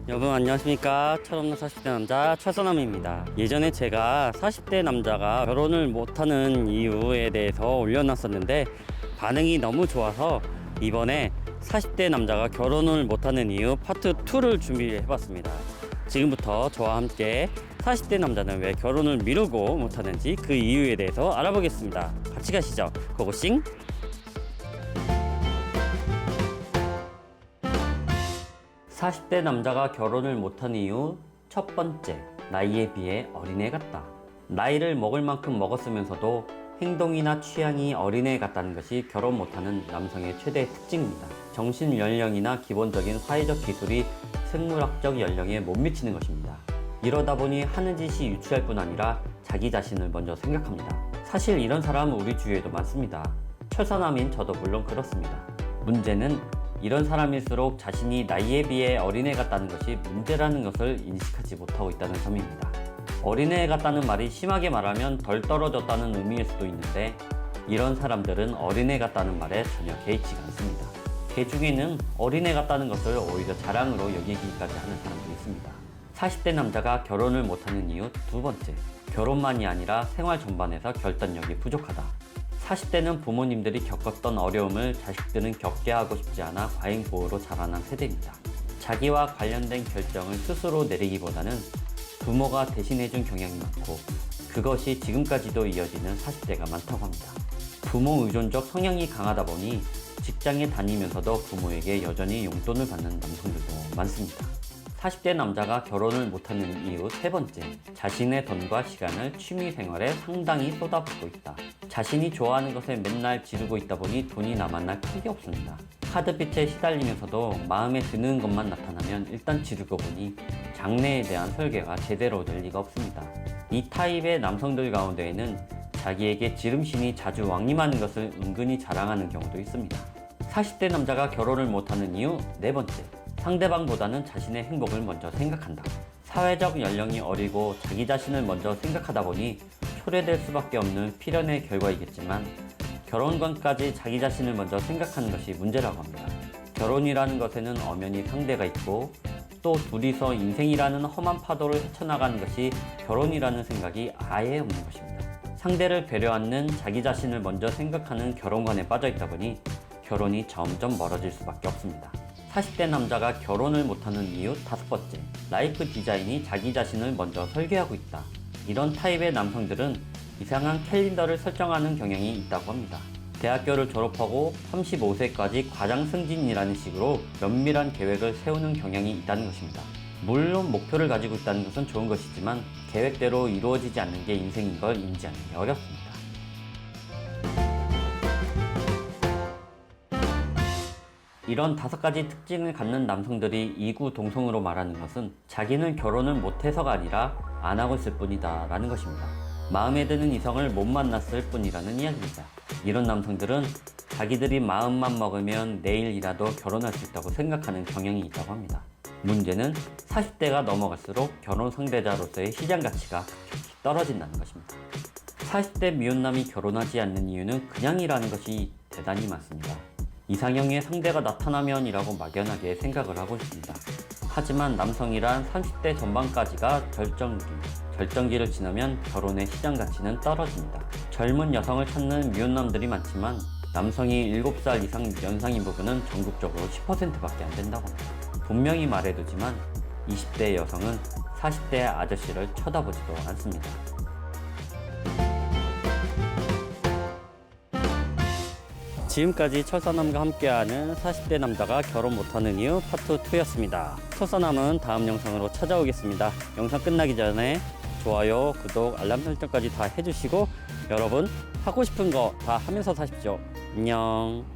여러분 안녕하십니까. 철없는 40대 남자 철서남입니다. 예전에 제가 40대 남자가 결혼을 못하는 이유에 대해서 올려놨었는데 반응이 너무 좋아서 이번에 40대 남자가 결혼을 못하는 이유 파트 2를 준비해봤습니다. 지금부터 저와 함께 40대 남자는 왜 결혼을 미루고 못하는지 그 이유에 대해서 알아보겠습니다. 같이 가시죠. 고고싱. 40대 남자가 결혼을 못한 이유 첫 번째, 나이에 비해 어린애 같다. 나이를 먹을 만큼 먹었으면서도 행동이나 취향이 어린애 같다는 것이 결혼 못하는 남성의 최대 특징입니다. 정신 연령이나 기본적인 사회적 기술이 생물학적 연령에 못 미치는 것입니다. 이러다 보니 하는 짓이 유치할 뿐 아니라 자기 자신을 먼저 생각합니다. 사실 이런 사람은 우리 주위에도 많습니다. 철사남인 저도 물론 그렇습니다. 문제는 이런 사람일수록 자신이 나이에 비해 어린애 같다는 것이 문제라는 것을 인식하지 못하고 있다는 점입니다. 어린애 같다는 말이 심하게 말하면 덜 떨어졌다는 의미일 수도 있는데 이런 사람들은 어린애 같다는 말에 전혀 개의치가 않습니다. 개 중에는 어린애 같다는 것을 오히려 자랑으로 여기기까지 하는 사람도 있습니다. 40대 남자가 결혼을 못하는 이유 두 번째, 결혼만이 아니라 생활 전반에서 결단력이 부족하다. 40대는 부모님들이 겪었던 어려움을 자식들은 겪게 하고 싶지 않아 과잉보호로 자라난 세대입니다. 자기와 관련된 결정을 스스로 내리기보다는 부모가 대신해준 경향이 많고 그것이 지금까지도 이어지는 40대가 많다고 합니다. 부모 의존적 성향이 강하다 보니 직장에 다니면서도 부모에게 여전히 용돈을 받는 남성들도 많습니다. 40대 남자가 결혼을 못하는 이유 세 번째, 자신의 돈과 시간을 취미생활에 상당히 쏟아붓고 있다. 자신이 좋아하는 것에 맨날 지르고 있다 보니 돈이 남아날 틈이 없습니다. 카드빚에 시달리면서도 마음에 드는 것만 나타나면 일단 지르고 보니 장래에 대한 설계가 제대로 될 리가 없습니다. 이 타입의 남성들 가운데에는 자기에게 지름신이 자주 왕림하는 것을 은근히 자랑하는 경우도 있습니다. 40대 남자가 결혼을 못하는 이유 네 번째, 상대방보다는 자신의 행복을 먼저 생각한다. 사회적 연령이 어리고 자기 자신을 먼저 생각하다 보니 초래될 수밖에 없는 필연의 결과이겠지만 결혼관까지 자기 자신을 먼저 생각하는 것이 문제라고 합니다. 결혼이라는 것에는 엄연히 상대가 있고 또 둘이서 인생이라는 험한 파도를 헤쳐나가는 것이 결혼이라는 생각이 아예 없는 것입니다. 상대를 배려하는 자기 자신을 먼저 생각하는 결혼관에 빠져있다 보니 결혼이 점점 멀어질 수밖에 없습니다. 40대 남자가 결혼을 못하는 이유 다섯 번째, 라이프 디자인이 자기 자신을 먼저 설계하고 있다. 이런 타입의 남성들은 이상한 캘린더를 설정하는 경향이 있다고 합니다. 대학교를 졸업하고 35세까지 과장 승진이라는 식으로 면밀한 계획을 세우는 경향이 있다는 것입니다. 물론 목표를 가지고 있다는 것은 좋은 것이지만 계획대로 이루어지지 않는 게 인생인 걸 인지하는 게 어렵습니다. 이런 다섯 가지 특징을 갖는 남성들이 이구동성으로 말하는 것은 자기는 결혼을 못해서가 아니라 안 하고 있을 뿐이다 라는 것입니다. 마음에 드는 이성을 못 만났을 뿐이라는 이야기입니다. 이런 남성들은 자기들이 마음만 먹으면 내일이라도 결혼할 수 있다고 생각하는 경향이 있다고 합니다. 문제는 40대가 넘어갈수록 결혼 상대자로서의 시장 가치가 급격히 떨어진다는 것입니다. 40대 미혼남이 결혼하지 않는 이유는 그냥이라는 것이 대단히 많습니다. 이상형의 상대가 나타나면이라고 막연하게 생각을 하고 있습니다. 하지만 남성이란 30대 전반까지가 결정기를 지나면 결혼의 시장 가치는 떨어집니다. 젊은 여성을 찾는 미혼남들이 많지만 남성이 7살 이상 연상인 부분은 전국적으로 10%밖에 안 된다고 합니다. 분명히 말해두지만 20대 여성은 40대 아저씨를 쳐다보지도 않습니다. 지금까지 철사남과 함께하는 40대 남자가 결혼 못하는 이유 파트 2였습니다. 철사남은 다음 영상으로 찾아오겠습니다. 영상 끝나기 전에 좋아요, 구독, 알람 설정까지 다 해주시고 여러분 하고 싶은 거 다 하면서 사십시오. 안녕.